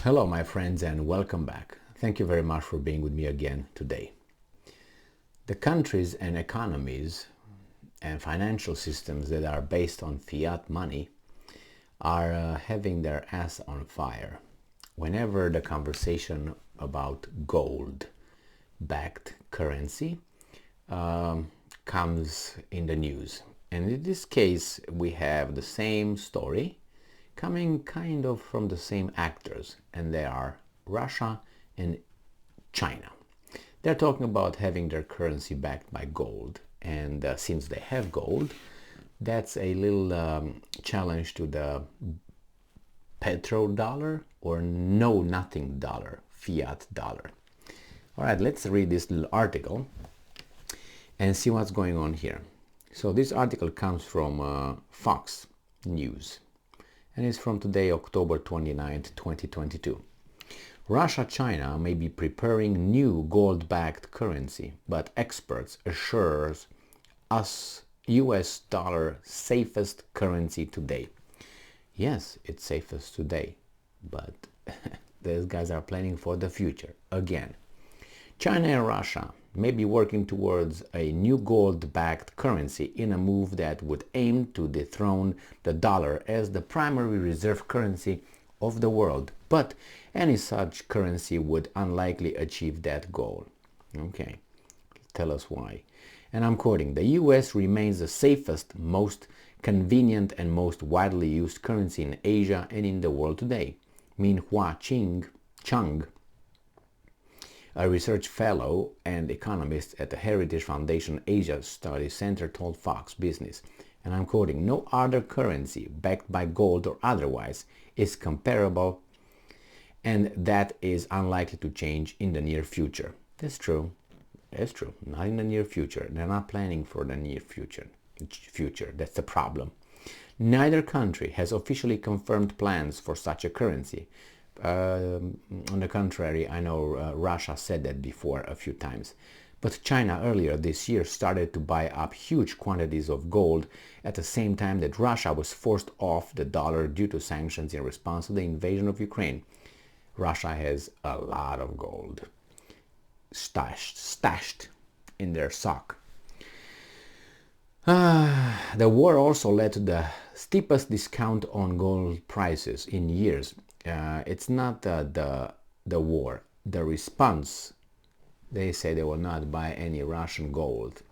Hello, my friends, and welcome back. Thank you very much for being with me again today. The countries and economies and financial systems that are based on fiat money are having their ass on fire. Whenever the conversation about gold-backed currency comes in the news. And in this case, we have the same story coming kind of from the same actors, and they are Russia and China. They're talking about having their currency backed by gold, and since they have gold, that's a little challenge to the Petro-Dollar or know-nothing dollar, fiat dollar. All right, let's read this little article and see what's going on here. So this article comes from Fox News, and it's from today, October 29th, 2022. Russia-China may be preparing new gold-backed currency, but experts assures us US dollar safest currency today. Yes, it's safest today, but these guys are planning for the future again. China and Russia may be working towards a new gold-backed currency in a move that would aim to dethrone the dollar as the primary reserve currency of the world, but any such currency would unlikely achieve that goal. Okay, tell us why. And I'm quoting, "The US remains the safest, most convenient and most widely used currency in Asia and in the world today." Min-Hua Chung, a research fellow and economist at the Heritage Foundation Asia Studies Center, told Fox Business, and I'm quoting, "No other currency backed by gold or otherwise is comparable, and that is unlikely to change in the near future." That's true. That's true. Not in the near future. They're not planning for the near future. That's the problem. Neither country has officially confirmed plans for such a currency. On the contrary, I know Russia said that before a few times. But China earlier this year started to buy up huge quantities of gold at the same time that Russia was forced off the dollar due to sanctions in response to the invasion of Ukraine. Russia has a lot of gold stashed in their sock. The war also led to the steepest discount on gold prices in years. It's not the war, the response. They say they will not buy any Russian gold.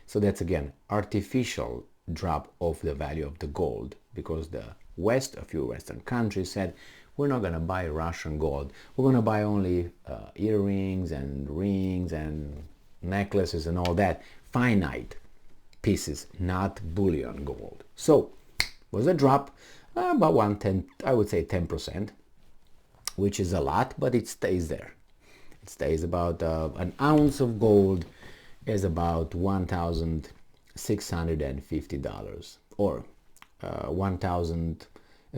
So that's again artificial drop of the value of the gold, because the West, a few Western countries said, we're not going to buy Russian gold. We're going to buy only earrings and rings and necklaces and all that, finite pieces, not bullion gold. So was a drop about 1/10, I would say 10%, which is a lot, but it stays there. It stays about an ounce of gold is about $1,650, or 1,000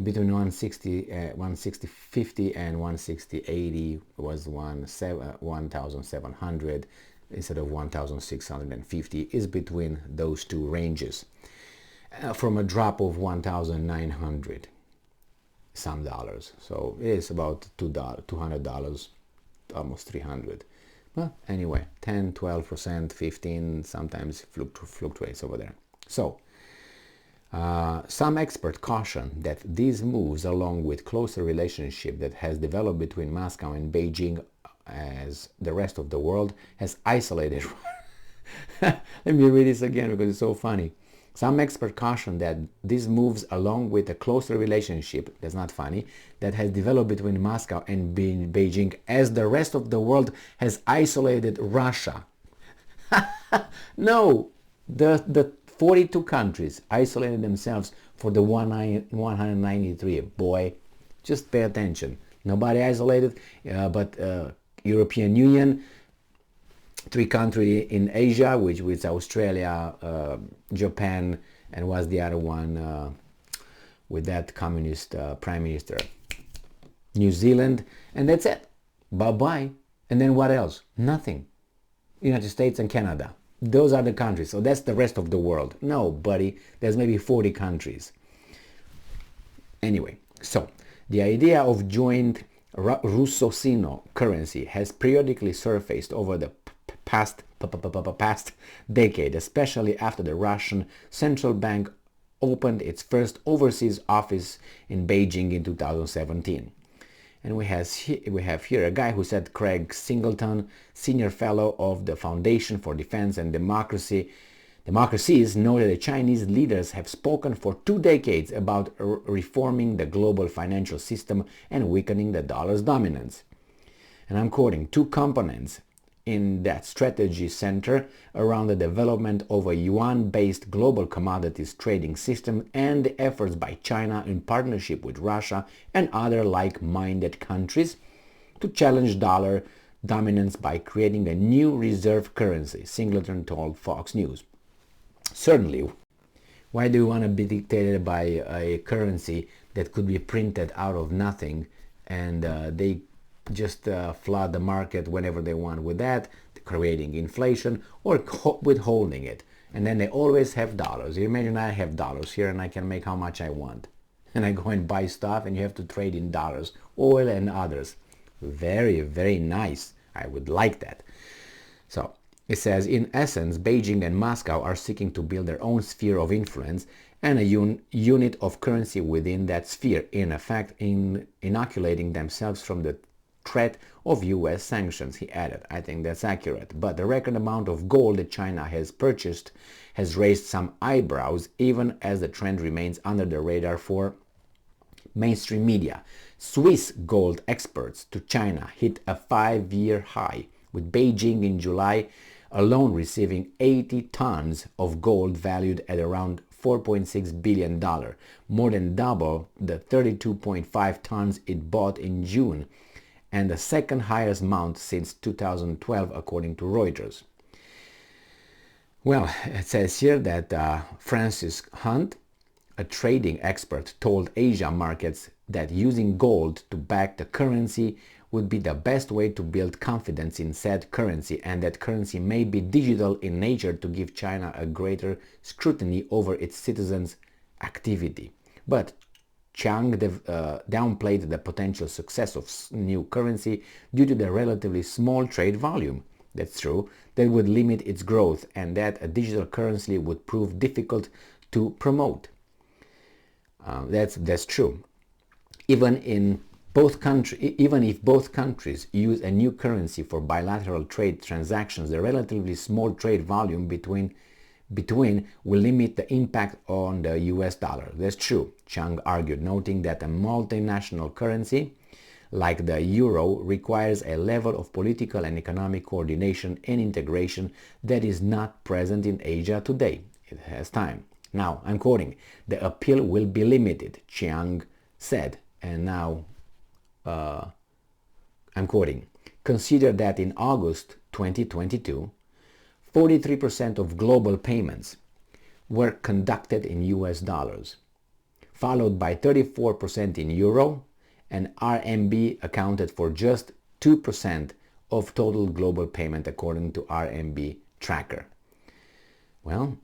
between 160.50 and 160.80 was 1,700 instead of 1,650 is between those two ranges, from a drop of 1,900 some dollars. So it is about $200, almost 300. Well, anyway, 10, 12%, 15, sometimes fluctuates over there. So some experts caution that these moves, along with closer relationship that has developed between Moscow and Beijing as the rest of the world, has isolated. Let me read this again because it's so funny. Some experts caution that these moves, along with a closer relationship, that's not funny, that has developed between Moscow and Beijing as the rest of the world has isolated Russia. No, the 42 countries isolated themselves for the 193. Boy, just pay attention. Nobody isolated, but European Union, 3 countries in Asia, which was Australia, Japan, and was the other one with that communist prime minister, New Zealand, and that's it. Bye-bye. And then what else? Nothing. United States and Canada. Those are the countries. So that's the rest of the world. No, buddy. There's maybe 40 countries. Anyway, so the idea of joint Russosino currency has periodically surfaced over the past decade, especially after the Russian central bank opened its first overseas office in Beijing in 2017. And we have here a guy who said, Craig Singleton, senior fellow of the Foundation for Defense and Democracies, noted that Chinese leaders have spoken for 2 decades about reforming the global financial system and weakening the dollar's dominance. And I'm quoting, 2 components in that strategy center around the development of a yuan-based global commodities trading system and the efforts by China in partnership with Russia and other like-minded countries to challenge dollar dominance by creating a new reserve currency, Singleton told Fox News. Certainly, why do you want to be dictated by a currency that could be printed out of nothing and they just flood the market whenever they want with that, creating inflation or withholding it? And then they always have dollars. You imagine I have dollars here and I can make how much I want. And I go and buy stuff and you have to trade in dollars, oil and others. Very, very nice. I would like that. So it says, in essence, Beijing and Moscow are seeking to build their own sphere of influence and a unit of currency within that sphere, in effect inoculating themselves from the threat of US sanctions, he added. I think that's accurate. But the record amount of gold that China has purchased has raised some eyebrows, even as the trend remains under the radar for mainstream media. Swiss gold exports to China hit a 5-year high, with Beijing in July alone receiving 80 tons of gold valued at around $4.6 billion, more than double the 32.5 tons it bought in June, and the second highest amount since 2012, according to Reuters. Well, it says here that Francis Hunt, a trading expert, told Asia markets that using gold to back the currency would be the best way to build confidence in said currency, and that currency may be digital in nature to give China a greater scrutiny over its citizens' activity. But Chiang downplayed the potential success of new currency due to the relatively small trade volume. That's true. That would limit its growth, and that a digital currency would prove difficult to promote. That's true. Even if both countries use a new currency for bilateral trade transactions, the relatively small trade volume between will limit the impact on the US dollar. That's true, Chiang argued, noting that a multinational currency like the euro requires a level of political and economic coordination and integration that is not present in Asia today. It has time. Now, I'm quoting, the appeal will be limited, Chiang said, and now I'm quoting, consider that in August 2022, 43% of global payments were conducted in US dollars, followed by 34% in euro, and RMB accounted for just 2% of total global payment according to RMB tracker. Well,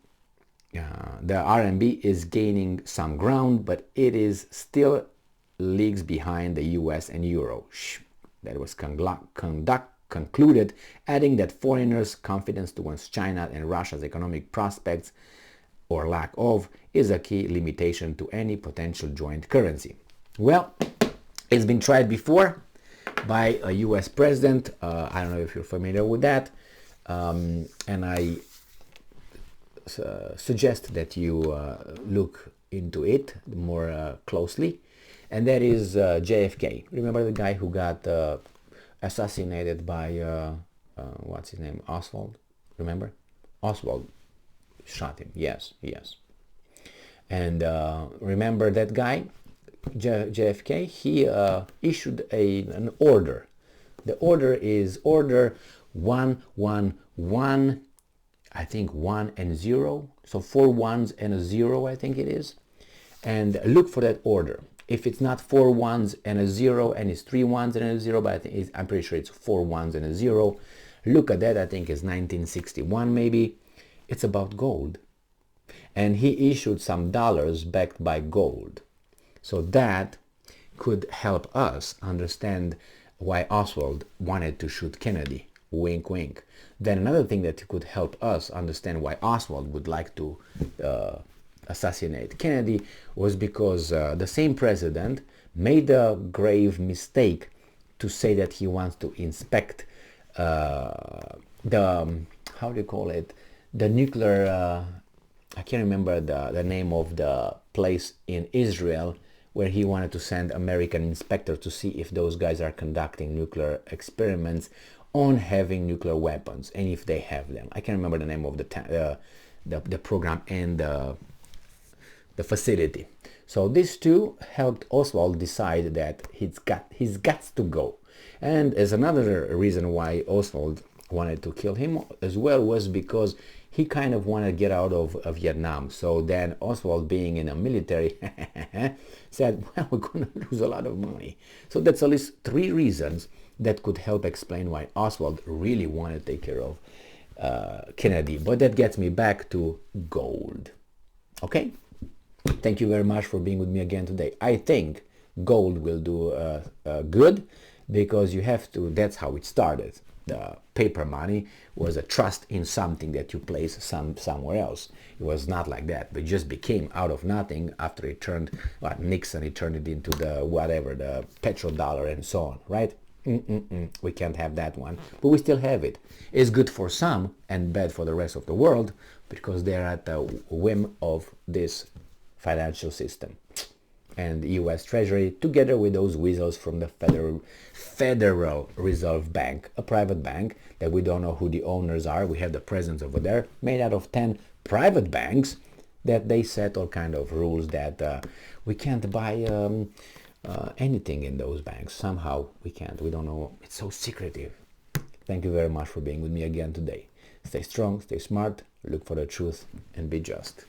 the RMB is gaining some ground, but it is still leagues behind the US and euro. That was concluded, adding that foreigners' confidence towards China and Russia's economic prospects, or lack of, is a key limitation to any potential joint currency. Well, it's been tried before by a US president. I don't know if you're familiar with that. And I suggest that you look into it more closely. And that is JFK. Remember the guy who got assassinated by, what's his name? Oswald? Remember? Oswald shot him. Yes. And remember that guy? JFK, he issued an order. The order is Order 111, I think 1 and 0. So 4 ones and a 0, I think it is. And look for that order. If it's not 4 ones and a 0 and it's 3 ones and a 0, but I'm pretty sure it's 4 ones and a 0. Look at that, I think it's 1961 maybe. It's about gold. And he issued some dollars backed by gold. So that could help us understand why Oswald wanted to shoot Kennedy. Wink, wink. Then another thing that could help us understand why Oswald would like to assassinate Kennedy was because the same president made a grave mistake to say that he wants to inspect the, how do you call it, the nuclear, I can't remember the name of the place in Israel where he wanted to send American inspectors to see if those guys are conducting nuclear experiments on having nuclear weapons and if they have them. I can't remember the name of the program and the facility. So these two helped Oswald decide that he's got to go. And as another reason why Oswald wanted to kill him as well was because he kind of wanted to get out of Vietnam. So then Oswald, being in the military, said, well, we're going to lose a lot of money. So that's at least 3 reasons that could help explain why Oswald really wanted to take care of Kennedy. But that gets me back to gold. Okay? Thank you very much for being with me again today. I think gold will do good because you have to, that's how it started. The paper money was a trust in something that you place somewhere else. It was not like that, but it just became out of nothing after it turned, Nixon, he turned it into the whatever, the Petro-Dollar and so on, right? We can't have that one, but we still have it. It's good for some and bad for the rest of the world because they're at the whim of this financial system. And the US Treasury, together with those weasels from the Federal Reserve Bank, a private bank that we don't know who the owners are. We have the presidents over there, made out of 10 private banks that they set all kind of rules that we can't buy anything in those banks. Somehow we can't. We don't know. It's so secretive. Thank you very much for being with me again today. Stay strong, stay smart, look for the truth, and be just.